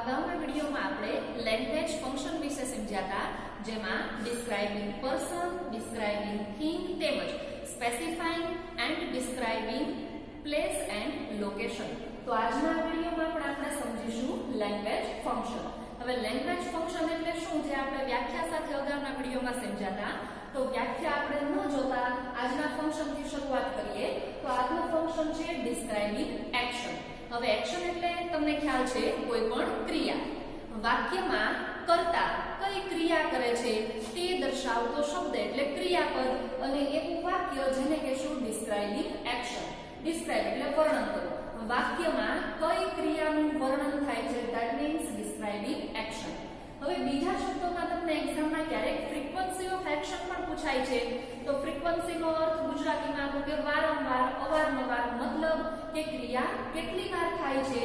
અગાઉના વિડીયોમાં આપણે લેંગ્વેજ ફંક્શન વિશે સમજ્યા હતા, જેમાં ડિસ્ક્રાઇબિંગ પર્સન, ડિસ્ક્રાઇબિંગ થિંગ તેમજ specifying and describing place and location. તો આજના વિડીયોમાં પણ આપણે સમજીશું લેંગ્વેજ ફંક્શન. હવે લેંગ્વેજ ફંક્શન એટલે શું, જે આપણે વ્યાખ્યા સાથે અગાઉના વિડીયોમાં સમજ્યા હતા. તો વ્યાખ્યા આપણે ન જોતા આજના ફંક્શનથી શરૂઆત કરીએ. તો આજનું ફંક્શન છે ડિસ્ક્રાઇબિંગ એક્શન. હવે એક્શન એટલે તમને ખ્યાલ છે કોઈ પણ ક્રિયા. વાક્યમાં કર્તા કઈ ક્રિયા કરે છે તે દર્શાવતો શબ્દ એટલે ક્રિયાપદ, અને એવું વાક્ય જેને કહેશું ડિસ્ક્રાઇબિંગ એક્શન. ડિસ્ક્રાઇબ એટલે વર્ણન કરો. વાક્યમાં કઈ ક્રિયાનું વર્ણન થાય છે, ધેટ મીન્સ ડિસ્ક્રાઇબિંગ એક્શન. હવે બીજા શબ્દોમાં તમને એક્ઝામમાં ક્યારેક ફ્રીક્વન્સી ઓફ એક્શન પણ પૂછાય છે. તો ફ્રીક્વન્સીનો અર્થ ગુજરાતીમાં તો કે વારંવાર, અવારનવાર, મતલબ કે ક્રિયા કેટલી વાર થાય છે.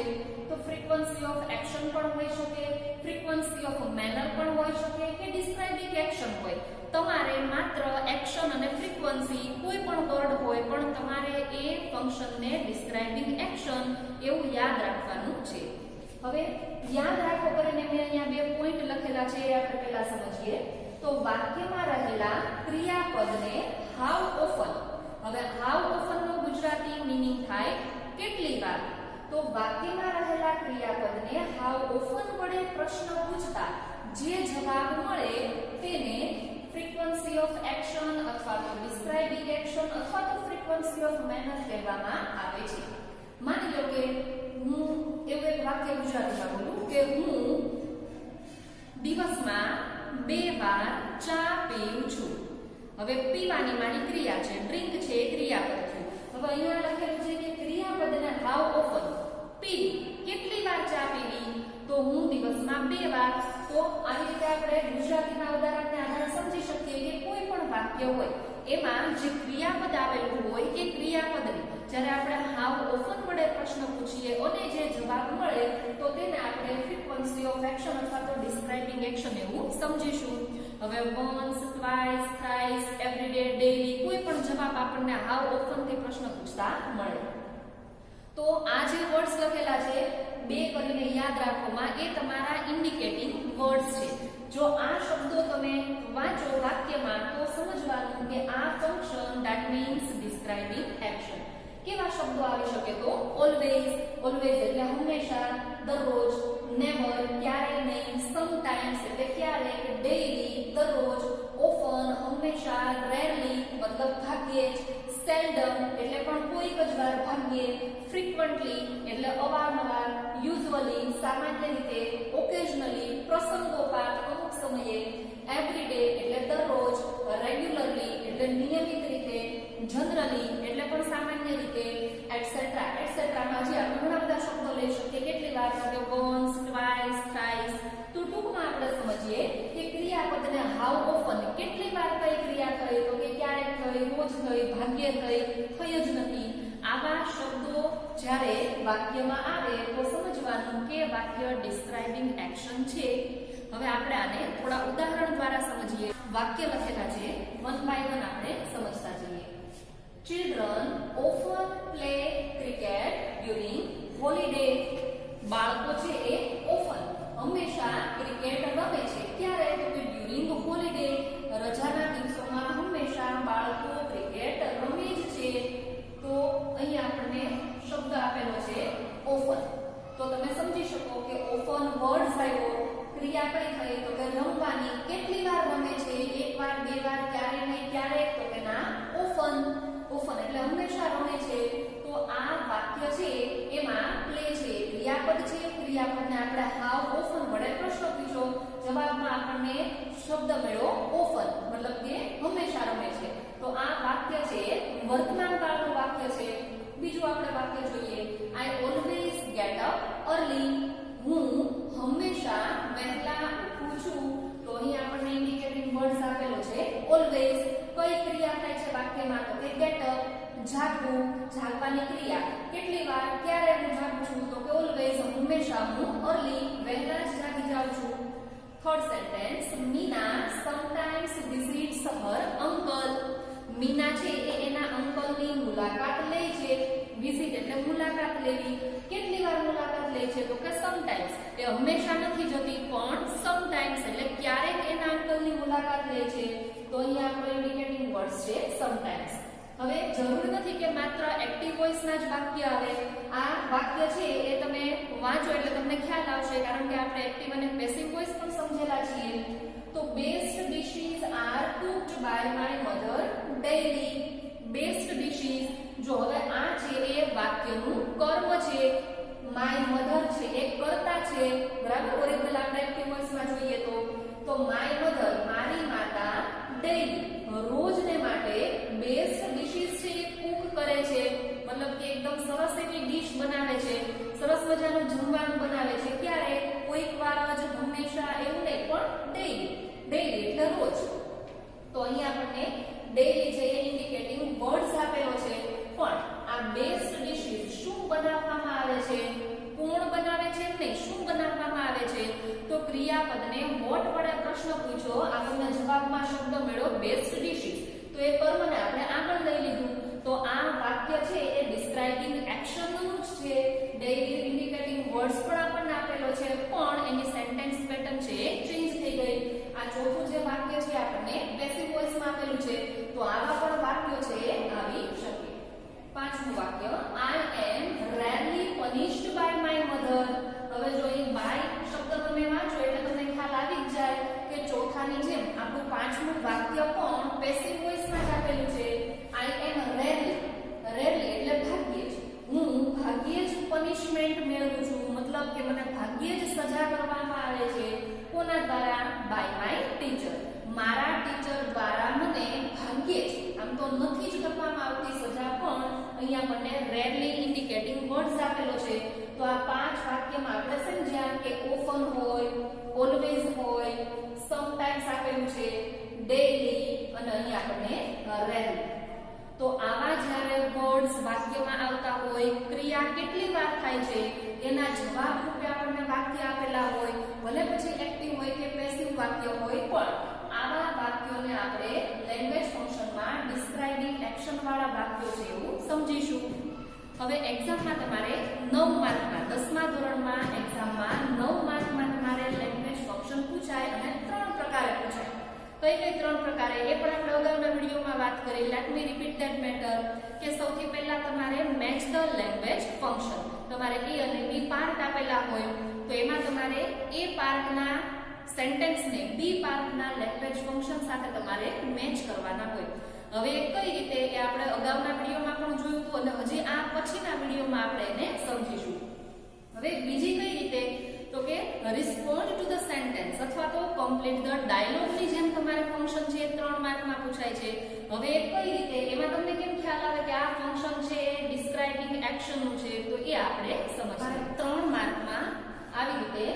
તો ફ્રીક્વન્સી ઓફ એક્શન પણ હોઈ શકે, ફ્રીક્વન્સી ઓફ મેનર પણ હોઈ શકે કે ડિસ્ક્રાઇબિંગ એક્શન હોય. તમારે માત્ર એક્શન અને ફ્રીક્વન્સી કોઈ પણ વર્ડ હોય પણ તમારે એ ફંક્શનને ડિસ્ક્રાઇબિંગ એક્શન એવું યાદ રાખવાનું છે. હવે યાદ રાખો કરીને મેં અહીંયા બે પોઈન્ટ લખેલા છે, એ આપણે પહેલા સમજીએ. તો વાક્યમાં રહેલા ક્રિયાપદને હાઉ ઓફન. હવે હાઉ ઓફન નો ગુજરાતી મીનિંગ થાય કેટલી વાર. તો વાક્યમાં રહેલા ક્રિયાપદને હાઉ ઓફન વડે પ્રશ્ન પૂછતા જે જવાબ મળે તેને ફ્રીક્વન્સી ઓફ એક્શન અથવા તો ડિસ્ક્રાઇબિંગ એક્શન અથવા તો ફ્રીક્વન્સી ઓફ મેનર કહેવામાં આવે છે. માની લો કે હું એવું એક વાક્ય ગુજરાતીમાં બોલું કે હું દિવસમાં 2 વાર ચા પીઉં છું. હવે પીવાની મારી ક્રિયા છે, ડ્રિંક છે એ ક્રિયાપદ છે. હવે અહીંયા લખેલું છે કે ક્રિયાપદને હાઉ ઓફન, પીવી, કેટલી વાર ચા પીવી. તો હું દિવસમાં 2 વાર. તો આવી રીતે આપણે ગુજરાતીના ઉદાહરણને આધારે સમજી શકીએ કે કોઈ પણ વાક્ય હોય એમાં જે ક્રિયાપદ આવેલું હોય એ ક્રિયાપદને જ્યારે આપણે હાઉ ઓફન વડે પ્રશ્ન પૂછીએ અને જે જવાબ મળે તો તેને આપણે ફ્રીક્વન્સી ઓફ એક્શન અથવા તો ડિસ્ક્રાઇબિંગ એક્શન એવું સમજીશું. હવે once, twice, thrice, every day, daily કોઈ પણ જવાબ આપણને હાઉ ઓફન થી પ્રશ્ન પૂછતા મળે. તો આ જે વર્ડ્સ લખેલા છે બે કરીને યાદ રાખોમાં, એ તમારા ઇન્ડિકેટિંગ વર્ડ્સ છે. જો આ શબ્દો તમે વાંચો વાક્યમાં તો સમજવાનું કે આ function that means describing action. કેવા શબ્દો આવી શકે? તો ઓલવેઝ, ઓલવેઝ એટલે હંમેશા, દરરોજ, નેવર ક્યારેય નહીં, સમટાઈમ્સ એટલે ક્યારેક, ડેઈલી દરરોજ, ઓફન હંમેશા, રેરલી મતલબ ભાગ્યે જ, સેલ્ડમ એટલે પણ કોઈક જ વાર, ભાગ્યે, ફ્રીક્વન્ટલી એટલે અવારનવાર, યુઝ્યુઅલી સામાન્ય રીતે, ઓકેઝનલી પ્રસંગોપાત અમુક સમયે, એવરીડે એટલે દરરોજ, રેગ્યુલરલી એટલે નિયમિત રીતે, જનરલી એટલે પણ સામાન્ય રીતે, એટસેટ્રા. એટસેટ્રામાં જે આપણે ઘણા બધા શબ્દો લઈ શકીએ, કેટલી વાર કે વન્સ, ટ્વાઇસ, થ્રાઇસ. તો ટૂંકમાં આપણે સમજીએ કે ક્રિયાપદને હાઉ ઓફન, કેટલી વાર કઈ ક્રિયા થઈ, તો કે ક્યારેક થઈ, રોજ થઈ, ભાગ્યે થઈ, થઈ જ નથી. આવા શબ્દો જ્યારે વાક્યમાં આવે તો સમજવાનું કે વાક્ય ડિસ્ક્રાઇબિંગ એક્શન છે. હવે આપણે આને થોડા ઉદાહરણ દ્વારા સમજીએ. વાક્ય લખેલા છે, વન બાય વન આપણે સમજતા જઈએ. Children often play cricket during holiday. બાળકો છે એ ઓફન હંમેશા ક્રિકેટ રમે છે. ક્યારે? તો કે ડ્યુરિંગ હોલિડે, રજાના દિવસોમાં હંમેશા બાળકો ક્રિકેટ રમે જ છે. તો અહીં આપણને શબ્દ આપેલો છે ઓફન. તો તમે સમજી શકો કે ઓફન વર્ડ્સ આવ્યો, ક્રિયા કઈ થઈ તો કે રમવાની. કેટલી વાર રમે છે? 1 વાર, 2 વાર, ક્યારે નહીં, ક્યારેક, તો કે ના, ઓફન. ઓફન એટલે હંમેશા રમે છે. તો આ વાક્ય છે એમાં પ્લે છે ક્રિયાપદ છે. ક્રિયાપદને આપણે હાઉ ઓફન વડે પ્રશ્ન પૂછ્યો, જવાબમાં આપણને શબ્દ મળ્યો ઓફન, મતલબ કે હંમેશા રમે છે. તો આ વાક્ય છે વર્તમાન કાળનું વાક્ય છે. બીજું આપણે વાક્ય જોઈએ, I always get up early. હું હંમેશા વહેલા ઉઠું છું. તો અહીં આપણને ઇન્ડિકેટિંગ વર્ડ્સ આપેલો છે ઓલવેઝ. કઈ ક્રિયા થાય છે વાક્યમાં? તો કે ગેટ અપ, જાગવું, જાગવાની ક્રિયા. કેટલી વાર, ક્યારે હું જાગું છું? તો કે ઓલવેઝ હંમેશા, હું અર્લી વહેલા જ જાગી જાઉં છું. Third sentence, Meena sometimes visits હર અંકલ. મીના છે એ એના અંકલની મુલાકાત લે છે. વિઝિટ એટલે મુલાકાત લેવી. કેટલી વાર મુલાકાત લે છે તો કે સમટાઈમ્સ. એ હંમેશા નથી જતી પણ સમટાઈમ્સ એટલે ક્યારેક એના અંકલની મુલાકાત લે છે. તો અહીંયા આપણો ઇન્ડિકેટિંગ વર્ડ્સ છે સમટાઈમ્સ. હવે જરૂર નથી કે માત્ર એક્ટિવ વોઇસના જ વાક્ય આવે. આ વાક્ય છે એ તમે વાંચો એટલે તમને ખ્યાલ આવશે, કારણ કે આપણે એક્ટિવ અને પેસિવ વોઇસ પણ સમજેલા છીએ. તો best dishes are cooked by my mother daily. Best dishes, જો હવે આ છે એ વાક્યનું કર્મ છે, માય મધર છે એ કર્તા છે, બરાબર. ઓરિજિનલ આપણે એક્ટિવ વોઇસમાં જોઈએ તો માય મધર મારી માતા ડેઈલી રોજને માટે બેસ્ટ ડિશિસ છે એ કુક કરે છે, મતલબ કે એકદમ સરસ એવી ડીશ બનાવે છે, સરસ મજાનું જમવાનું બનાવે છે. ક્યારે? કોઈક વાર જ, હંમેશા એવું નહીં, પણ ડેઈલી એટલે રોજ. તો અહીંયા આપણને ડેઈલી છે એ ઇન્ડિકેટિંગ વર્ડ્સ આપેલો છે. પણ આ બેસ્ટ ડિશિસ શું બનાવવામાં આવે છે, કોણ બનાવે છે નહીં, શું બનાવવામાં આવે છે? તો ક્રિયાપદને વોટ વડે પ્રશ્ન પૂછ્યો, આપણને જવાબમાં શબ્દ મળ્યો બેસ્ટ ડિશિસ. તો એ કર્મને આપણે આગળ લઈ લીધું. તો આ વાક્ય છે એ ડિસ્ક્રાઇબિંગ એક્શનનું જ છે. ડેઈલી ઇન્ડિકેટિંગ વર્ડ્સ પણ આપણને આપેલો છે, પણ એની સેન્ટેન્સ પેટર્ન છે એ ચેન્જ થઈ ગઈ. આ ચોથું જે વાક્ય છે આપણને પેસિવ વોઇસમાં આપેલું છે. તો આવા પણ વાક્યો છે એ આવી શકે. પાંચમું વાક્ય, I am rarely punished by my mother. હવે જો અહીં બાય શબ્દ તમે વાંચો એટલે તમને ખ્યાલ આવી જ જાય કે ચોથાની જેમ આપણું પાંચમું વાક્ય પણ પેસિવ વોઇસમાં જ આપેલું છે. આઈ એમ રેરલી એટલે ભાગ્યે જ, હું ભાગ્યે જ પનિશમેન્ટ મેળવું છું, મતલબ કે મને ભાગ્યે જ સજા કરવામાં આવે છે. કોના દ્વારા? By my teacher. મારા ટીચર દ્વારા મને ભાગ્યે જ, આમ તો નથી જ કરવામાં આવતી સજા, પણ અહીંયા મને રેરલી ઇન્ડિકેટિંગ વર્ડ્સ આપેલો છે. તો આ પાંચ વાક્યમાં આપણે સમજ્યા કે ઓફન હોય, ઓલવેઝ હોય, સમટાઈમ્સ આપેલું છે, ડેઈલી અને અહીંયા આપણને રેરલી. તો આવા જ્યારે વર્ડ્સ વાક્યમાં આવતા હોય, ક્રિયા કેટલી વાર થાય છે એના જવાબ રૂપે આપણને વાક્ય આપેલા હોય, ભલે પછી એક્ટિવ હોય કે પેસિવ વાક્ય હોય, પણ આવા વાક્યોને આપણે લેંગ્વેજ ફંક્શનમાં ડિસ્ક્રાઇબિંગ એક્શન વાળા વાક્યો છે એવું સમજીશું. હવે એક્ઝામમાં તમારે 9 માર્કમાં 10મા ધોરણમાં એક્ઝામમાં 9 માર્કમાં તમારે લેંગ્વેજ ફંક્શન પૂછાય અને 3 પ્રકારે પૂછાય. કઈ 3 પ્રકારે એ પણ આપણે અગાઉના વિડીયોમાં વાત કરી. Let me repeat that matter કે સૌથી પહેલા તમારે મેચ ધ લેંગ્વેજ ફંક્શન. તમારે એ અને બી પાર્ટ આપેલા હોય તો એમાં તમારે એ પાર્ટના સેન્ટેન્સને બી પાર્ટના લેંગ્વેજ ફંક્શન સાથે તમારે મેચ કરવાના હોય. હવે કઈ રીતે એ આપણે અગાઉના વિડીયોમાં પણ જોયું હતું અને હજી આ પછીના વિડીયોમાં આપણે એને સમજીશું. હવે બીજી કઈ રીતે તો કે રિસ્પોન્ડ ટુ ધ સેન્ટેન્સ અથવા તો કમ્પ્લીટ ધ ડાયલોગની જેમ તમારે ફંક્શન છે 3 માર્કમાં પૂછાય છે. હવે કઈ રીતે એમાં તમને કેમ ખ્યાલ આવે કે આ ફંક્શન છે એ ડિસ્ક્રાઇબિંગ એક્શનનું છે, તો એ આપણે સમજીએ. 3 માર્કમાં આવી રીતે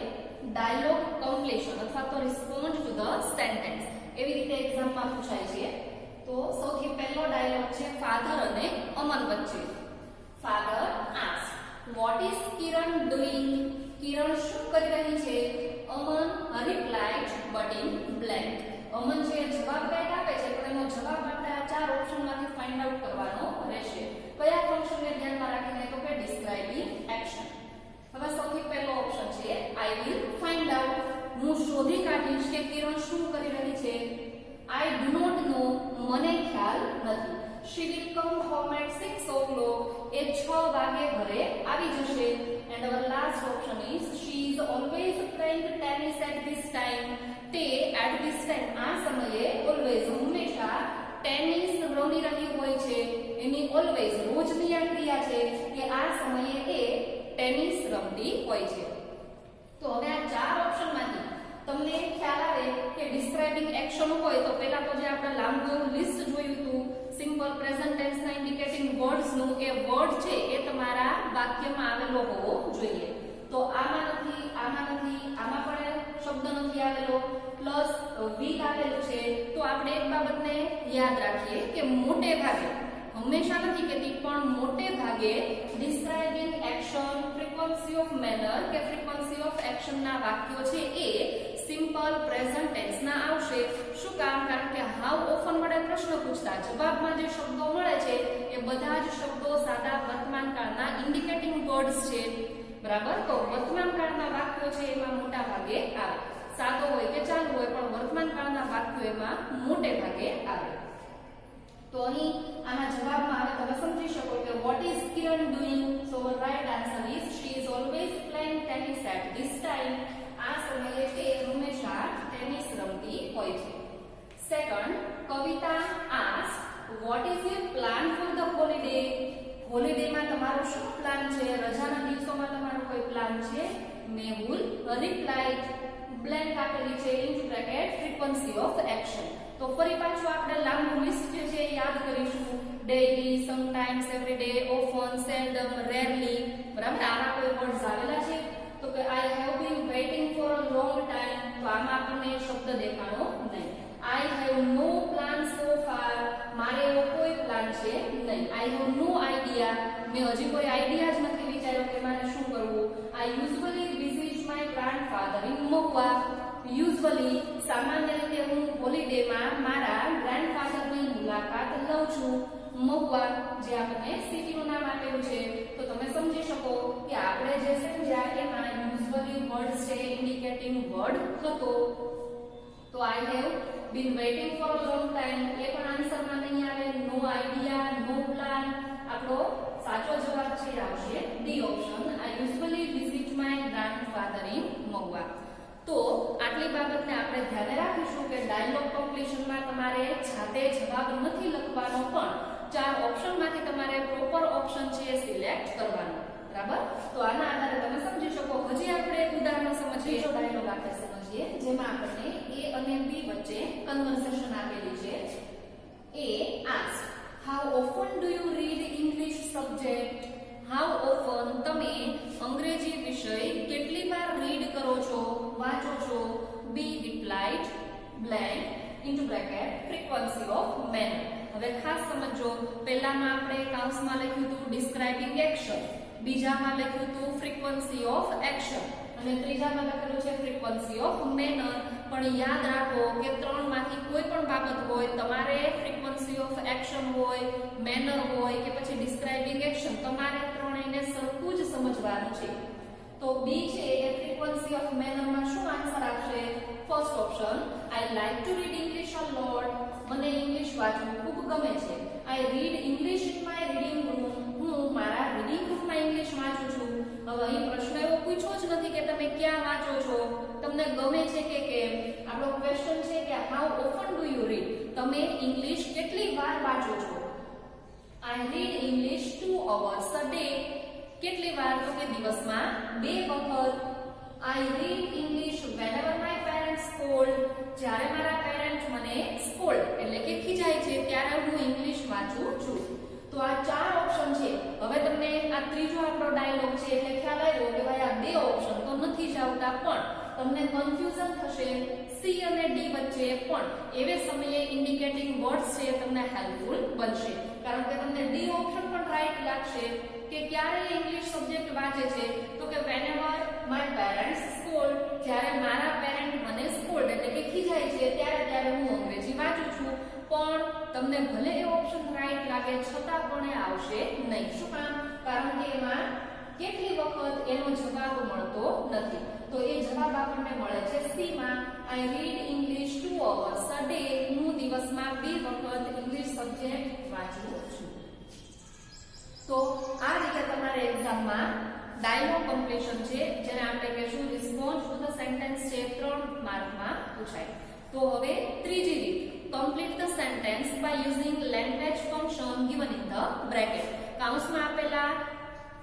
ડાયલોગ કમ્પ્લીશન અથવા તો રિસ્પોન્ડ ટુ ધ સેન્ટેન્સ એવી રીતે એક્ઝામમાં પૂછાય છે. તો સૌથી પહેલો ડાયલોગ છે ફાધર અને અમન વચ્ચે. Father ask what is Kiran doing. Kiran શું કરી રહી છે? Aman replied but in blank. Aman જે જવાબ ટાઈપ આપે છે પણ એનો જવાબ આપણે આ 4 ઓપ્શનમાંથી ફાઇન્ડ આઉટ કરવાનો રહેશે. કયા ફંક્શનને ધ્યાનમાં રાખીને? તો કે ડિસ્ક્રાઇબિંગ એક્શન. હવે સૌથી પહેલો ઓપ્શન છે આઈ વિલ ફાઇન્ડ આઉટ. હું શોધી કાઢીશ કે કિરણ શું કરી રહી છે. I do not know, મને ખ્યાલ નથી. She will come home at 6 o'clock. એ 6 વાગે ઘરે આવી જશે. And our last option is she is always playing tennis at this time. તે at this time આ સમયે always હંમેશા ટેનિસ રમી રહી હોય છે. એની always રોજની આ ક્રિયા છે કે આ સમયે એ ટેનિસ રમતી હોય છે. તો હવે આ 4 ઓપ્શનમાંથી તમને ખ્યાલ આવે કે ડિસ્ક્રાઇબિંગ એક્શન હોય તો પહેલા તો જે આપણે લાંબુ એવું લિસ્ટ જોયું હતું સિમ્પલ પ્રેઝન્ટ ટેન્સના ઇન્ડિકેટિંગ વર્ડ્સનું, એ વર્ડ છે એ તમારા વાક્યમાં આવેલો હોવો જોઈએ. તો આમાં નથી, આમાં પણ શબ્દ નથી આવેલો, પ્લસ વીક આવેલું છે. તો આપણે એક બાબતને યાદ રાખીએ કે મોટે ભાગે, હંમેશા નથી કહેતી પણ મોટે ભાગે describing action, frequency of manner કે ફ્રીક્વન્સી ઓફ એક્શનના વાક્યો છે એ સિમ્પલ પ્રેઝન્ટ ટેન્સના આવશે. શું કામ? કારણ કે હાઉ ઓફન વડે પ્રશ્ન પૂછતા જવાબમાં જે શબ્દો મળે છે એ બધા જ શબ્દો સાદા વર્તમાન કાળના ઇન્ડિકેટિંગ વર્ડ્સ છે. બરાબર? તો વર્તમાન કાળના વાક્યો છે એમાં મોટા ભાગે આવે. સાદો હોય કે ચાલુ હોય પણ વર્તમાન કાળના વાક્યો એમાં મોટે ભાગે આવે. તો અહીં આના જવાબમાં આવે તમે સમજી શકો કે what is Kiran doing? So right answer is she is always playing tennis at this time. આ સમયે તે હંમેશા ટેનિસ રમતી હોય છે. Second, Kavita asked what is your plan for the holiday? Holiday માં તમારો શું પ્લાન છે? રજાના દિવસોમાં તમારો કોઈ પ્લાન છે? મેહુલ રિપ્લાઇડ બ્લેન્ક આપેલી છે in bracket frequency of action. તો ફરી પાછું આપણે લાંબુ લિસ્ટ જે છે એ યાદ કરીશું. Daily, sometimes, everyday, often, seldom, rarely. બરાબર? આમાં કોઈ વર્ડ્સ આવેલા છે? તો કે I have been waiting for a long time. તો આમાં આપણને શબ્દ દેખાણો નહીં. I have no plan so far. મારે એવો કોઈ પ્લાન છે નહીં. I have no idea. મેં હજી કોઈ આઈડિયા જ નથી વિચાર્યો કે મારે શું કરવું. I usually visit my grandfather in Mahuva. Usually સામાન્ય રીતે હું હોલિડેમાં મારા ગ્રાન્ડફાધરની મુલાકાત લઉં છું. મહુવા જે આપણને સિટીનું નામ આપેલું છે. તો તમે સમજી શકો કે આપણે જે સમજ્યા એમાં યુઝ્યુઅલી વર્ડ છે ઇન્ડિકેટિંગ વર્ડ હતો. તો I have been waiting for a long time એ પણ આન્સરમાં નહીં આવે. No idea, no plan. આપણો સાચો જવાબ છે આવશે D option. I usually visit my grandfather in Mahuva. તો આટલી બાબતને આપણે ધ્યાને રાખીશું કે ડાયલોગ કમ્પ્લીશનમાં તમારે જાતે જવાબ નથી લખવાનો પણ 4 ઓપ્શનમાંથી તમારે પ્રોપર ઓપ્શન છે સિલેક્ટ કરવાનો. બરાબર? તો આના આધારે તમે સમજી શકો. હજી આપણે એક ઉદાહરણ સમજીએ. જો ડાયલોગ આપણે સમજીએ જેમાં આપણને એ અને બી વચ્ચે કન્વર્સેશન આપેલી છે. A ask how often do you read English subject? How often તમે અંગ્રેજી વિષય કેટલી વાર રીડ કરો છો, વાંચો છો? B replied blank into bracket frequency of manner. હવે ખાસ સમજો. પહેલામાં આપણે કૌંસમાં લખ્યું હતું ડિસ્ક્રાઇબિંગ એક્શન, બીજામાં લખ્યું હતું ફ્રીક્વન્સી ઓફ એક્શન અને ત્રીજામાં લખેલું છે ફ્રીક્વન્સી ઓફ મેનર. પણ યાદ રાખો કે ત્રણમાંથી કોઈ પણ બાબત હોય તમારે ફ્રીક્વન્સી ઓફ એક્શન હોય, મેનર હોય કે પછી ડિસ્ક્રાઇબિંગ એક્શન તમારે ત્રણેયને સરખું જ સમજવાનું છે. તો બી છે એ ફ્રીક્વન્સી ઓફ મેનરમાં શું આન્સર આપશે? First option. I like to read English a lot. મને ઇંગ્લિશ વાંચવું ખૂબ ગમે છે. I read English in my reading room. હું મારા રીડિંગ રૂમમાં ઇંગ્લિશ વાંચું છું. હવે અહીં પ્રશ્ન એવો પૂછ્યો જ નથી કે તમે ક્યાં વાંચો છો, તમને ગમે છે કે કેમ. આપણો ક્વેશ્ચન છે કે how often do you read? તમે ઇંગ્લિશ કેટલી વાર વાંચો છો? આઈ read English 2 hours a day. કેટલી વાર? તો કે દિવસમાં 2 વખત. આઈ read English whenever my parents scold. જ્યારે મારા પેરેન્ટ્સ મને સ્કોલ્ડ એટલે કે ખીજાય છે ત્યારે હું ઇંગ્લિશ વાંચું છું. તો આ 4 ઓપ્શન છે. હવે તમને આ ત્રીજો આપણો ડાયલોગ છે એટલે ખ્યાલ આવ્યો કે ભાઈ આ 2 ઓપ્શન તો નથી જ આવતા પણ તમને કન્ફ્યુઝન થશે સી અને ડી વચ્ચે. પણ એવે સમયે ઇન્ડિકેટિંગ વર્ડ્સ છે તમને હેલ્પફુલ બનશે કારણ કે તમને ડી ઓપ્શન પણ રાઈટ લાગશે કે ક્યારે ઇંગ્લિશ સબ્જેક્ટ વાંચે છે? તો કે whenever my parents scold. જ્યારે મારા પેરેન્ટ મને સ્કોલ્ડ એટલે કે ખીજાય છે ત્યારે હું અંગ્રેજી વાંચું છું. પણ તમને ભલે એ ઓપ્શન રાઈટ લાગે છતાં પણ એ આવશે નહીં. શું કામ? કારણ કે એમાં કેટલી વખત એનો જવાબ મળતો નથી. તો એ જવાબ આપણને મળે છે સી માં. આઈ read English 2 hours a day. હું દિવસમાં 2 વખત ઇંગ્લિશ સબ્જેક્ટ વાંચું છું. તો આ રીતે તમારે એક્ઝામમાં ડાયલોગ કમ્પ્લીશન છે જેને આપણે કહેશું રિસ્પોન્સ ટુ ધ સેન્ટેન્સ છે 3 માર્કમાં પૂછાય. તો હવે ત્રીજી રીત, complete the sentence by using language function given in the bracket. કૌંસમાં આપેલા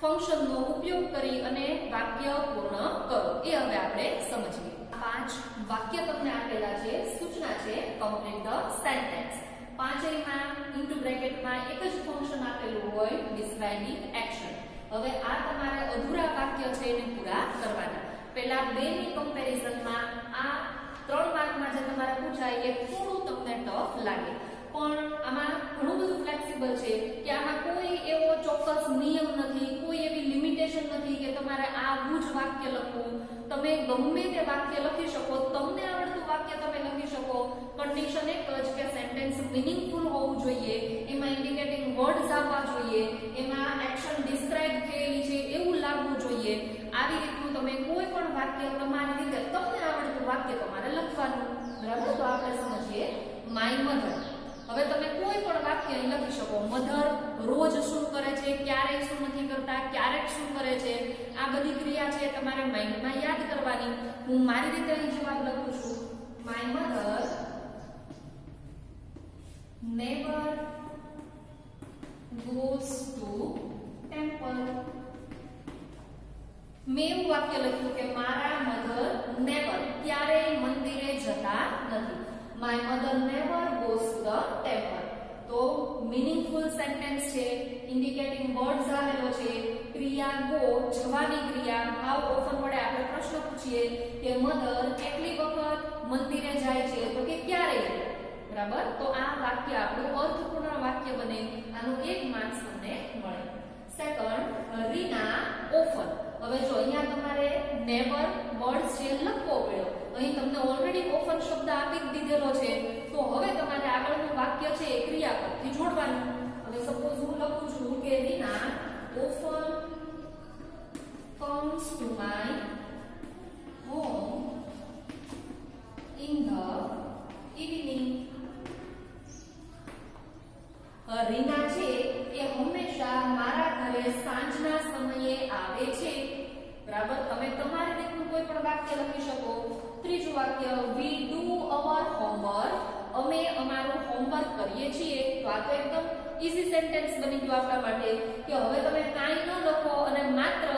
ફંક્શનનો ઉપયોગ કરી અને વાક્ય પૂર્ણ કરો. એ હવે આપણે સમજીએ. 5 વાક્ય તમને આપેલા છે, સૂચના છે complete the sentence. પાંચેયમાં ઇન્ટુ બ્રેકેટમાં એક જ ફંક્શન આપેલું હોય ડિસ્ક્રાઇબિંગ એક્શન. હવે આ તમારે અધૂરા વાક્ય છે એને પૂરા કરવાના. પહેલા બેની કમ્પેરિઝનમાં આ 3 માર્કમાં જે તમારે પૂછાય એ થોડું તમને ટફ લાગે પણ આમાં ઘણું બધું ફ્લેક્સિબલ છે કે આમાં કોઈ એવો ચોક્કસ નિયમ નથી, કોઈ એવી લિમિટેશન નથી કે તમારે આવું જ વાક્ય લખવું. તમે ગમે તે વાક્ય લખી શકો, તમને આવડતું વાક્ય તમે લખી શકો. કન્ડિશન એક જ કે સેન્ટેન્સ મીનિંગફુલ હોવું જોઈએ, એમાં ઇન્ડિકેટિંગ વર્ડ્સ આવવા જોઈએ, એમાં એક્શન ડિસ્ક્રાઇબ થયેલી છે એવું લાગવું જોઈએ. આવી રીતનું તમે કોઈ પણ વાક્ય તમારી રીતે તમને આવડતું વાક્ય તમારે લખવાનું. બરાબર, તો આપણે સમજીએ માય મધર. હવે તમે કોઈ પણ વાક્ય અહીં લખી શકો. મધર રોજ શું કરે છે, ક્યારેય શું નથી કરતા, ક્યારેક શું કરે છે, આ બધી ક્રિયા છે તમારે માઇન્ડમાં યાદ કરવાની. હું મારી રીતે અહીં જવાબ લખું છું. My mother never goes to temple. મેં એવું વાક્ય લખ્યું કે મારા મધર નેવર ક્યારેય મંદિરે જતા નથી. My mother never goes to the temple. તો મીનિંગફુલ સેન્ટેન્સ છે, ઇન્ડિકેટિંગ વર્ડ્સ આવેલો છે. ક્રિયા ગો જવાની ક્રિયા. હાઉ ઓફન વડે આપણે પ્રશ્ન પૂછીએ કે મધર કેટલી વખત મંદિરે જાય છે, તો કે ક્યારેય. બરાબર, તો આ વાક્ય આપણું અર્થપૂર્ણ વાક્ય બને. આનું 1 માર્ક્સ તમને મળે. Second, Reena often. હવે જો અહીંયા તમારે નેવર વર્ડ્સ છે લખવો પડ્યો. અહીં તમને ઓલરેડી ઓફન શબ્દ આપી દીધેલો છે, તો હવે તમારે આગળનું વાક્ય છે એ ક્રિયાપદથી જોડવાનું. હવે સપોઝ હું લખું છું કે Reena often comes to my home in the evening. Reena છે એ હંમેશા મારા ઘરે સાંજના સમયે આવે છે. બરાબર, તમે તમારી રીતનું કોઈ પણ વાક્ય લખી શકો. ત્રીજું વાક્ય, we do our homework. અમે અમારું હોમવર્ક કરીએ છીએ. તો આ તો એકદમ ઈઝી સેન્ટેન્સ બની ગયું આપણા માટે કે હવે તમે કાંઈ ન લખો અને માત્ર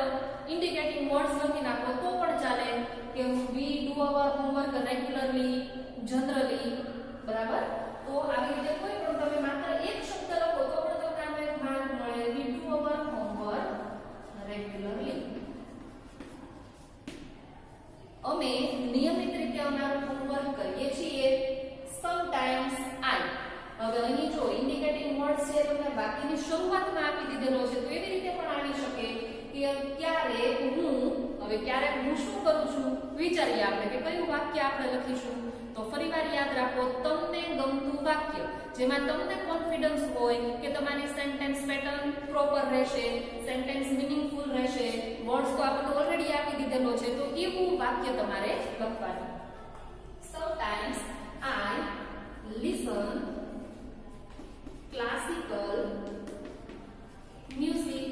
ઇન્ડિકેટિંગ વર્ડ્સ લખી નાખો તો પણ ચાલે કે we do our homework regularly, generally. બરાબર, તો આવી રીતે કોઈ પણ તમે માત્ર એક શબ્દ લખો તો પણ તમને આનો એક ભાગ મળે. we do our homework regularly. અમે નિયમિત રીતે અમારું હોમવર્ક કરીએ છીએ. Sometimes I. હવે અહીં જો ઇન્ડિકેટિંગ વર્ડ્સ છે તો મેં વાક્યની શરૂઆતમાં આપી દીધેલો છે, તો એવી રીતે પણ આવી શકે કે ક્યારેક હું. હવે ક્યારેક હું શું કરું છું વિચારીએ આપણે કે કયું વાક્ય આપણે લખીશું. તો ફરીવાર યાદ રાખો, તમને ગમતું વાક્ય જેમાં તમને કોન્ફિડન્સ હોય કે તમારી સેન્ટેન્સ પેટર્ન પ્રોપર રહેશે, સેન્ટેન્સ મીનિંગફુલ રહેશે, વર્ડ્સ તો આપણે ઓલરેડી આપી દીધેલો છે, તો એવું વાક્ય તમારે લખવાનું. Sometimes I listen classical music.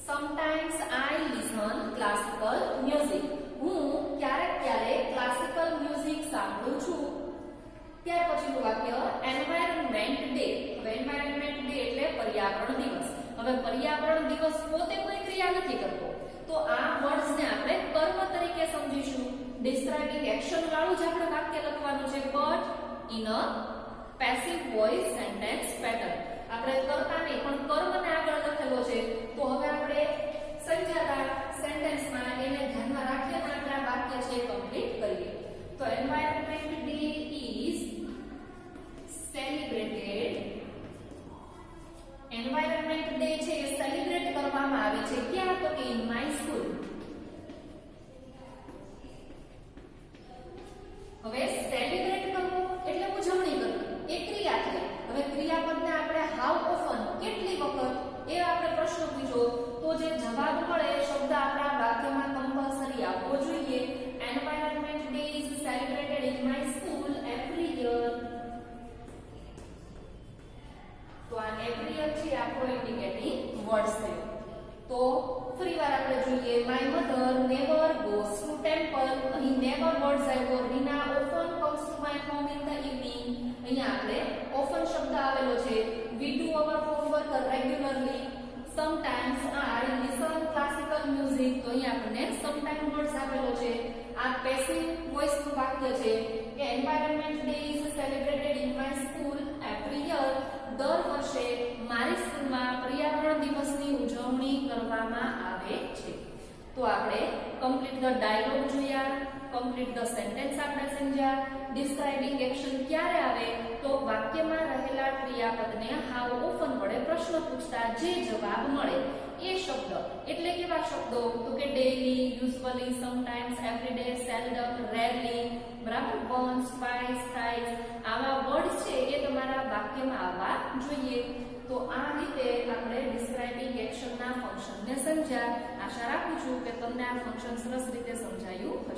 Sometimes I listen classical music. હું ક્યારેક ક્લાસિકલ મ્યુઝિક સાંભળું છું. ત્યાર પછીનું વાક્ય, એન્વાયરનમેન્ટ ડે. હવે એન્વાયરનમેન્ટ ડે એટલે પર્યાવરણ દિવસ. હવે પર્યાવરણ દિવસ પોતે કોઈ ક્રિયા નથી કરતો, તો આ વર્ડ્સને આપણે કર્મ તરીકે સમજીશું. ડિસ્ક્રાઇબિંગ એક્શન વાળું જ આપણે વાક્ય લખવાનું છે, but in a passive voice sentence pattern. આપણે કરતા નહીં પણ કર્મને આગળ લખેલો છે, તો હવે આપણે સમજાતા સેન્ટેન્સમાં એને ધ્યાનમાં રાખીને આપણે આ વાક્ય છે કમ્પ્લીટ કરીએ. તો environment day is celebrated. Environment day છે એ સેલિબ્રેટ કરવામાં આવે છે ક્યાં? તો કે ઇન માય સ્કૂલ. હવે સેલિબ્રેટ કરવું એટલે ઉજવણી કરવી, એ ક્રિયા થઈ. હવે ક્રિયાપદને આપણે હાઉ ઓફન કેટલી વખત એ આપણે પ્રશ્ન પૂછ્યો, તો જે જવાબ મળે શબ્દ આપણા વાક્યમાં કમ્પલસરી આવવો જોઈએ. Environment day is celebrated in my school every year. તો આ એવરી યર છે આપણો ઇન્ડિકેટિંગ વર્ડ્સ થયો. તો ફરીવાર આપણે જોઈએ, my mother never goes to temple. અહીં નેવર વર્ડ્સ આવ્યો. Reena often comes to my home in the evening. અહીંયા આપણે ઓફન શબ્દ આવેલો છે. We do our homework regularly. Sometimes I listen classical music. તો અહીંયા આપણને સમટાઈમ વર્ડ્સ આપેલો છે. આ પેસિવ વોઇસ નું વાક્ય છે કે environment day is celebrated in my school every year. દર વર્ષે મારી સ્કૂલમાં પર્યાવરણ દિવસની ઉજવણી કરવામાં આવે છે. તો આપણે કમ્પ્લીટ ધ ડાયલોગ જોયા, કમ્પ્લીટ ધ સેન્ટેન્સ આપણે સમજ્યા. ડિસ્ક્રાઇબિંગ એક્શન ક્યારે આવે? તો વાક્યમાં રહેલા ક્રિયાપદને હાઉ ઓફન વડે પ્રશ્ન પૂછતા જે જવાબ મળે એ શબ્દ. એટલે કેવા શબ્દો? તો કે daily, usually, sometimes, everyday, seldom, rarely, બરાબર, વન્સ, ટ્વાઇસ, થ્રાઇસ, આવા વર્ડ્સ છે એ તમારા વાક્યમાં આવવા જોઈએ. તો આ રીતે આપણે ડિસ્ક્રાઇબિંગ એક્શનના ફંક્શનને સમજ્યા. આશા રાખું છું કે તમને આ ફંક્શન સરસ રીતે સમજાયું હશે.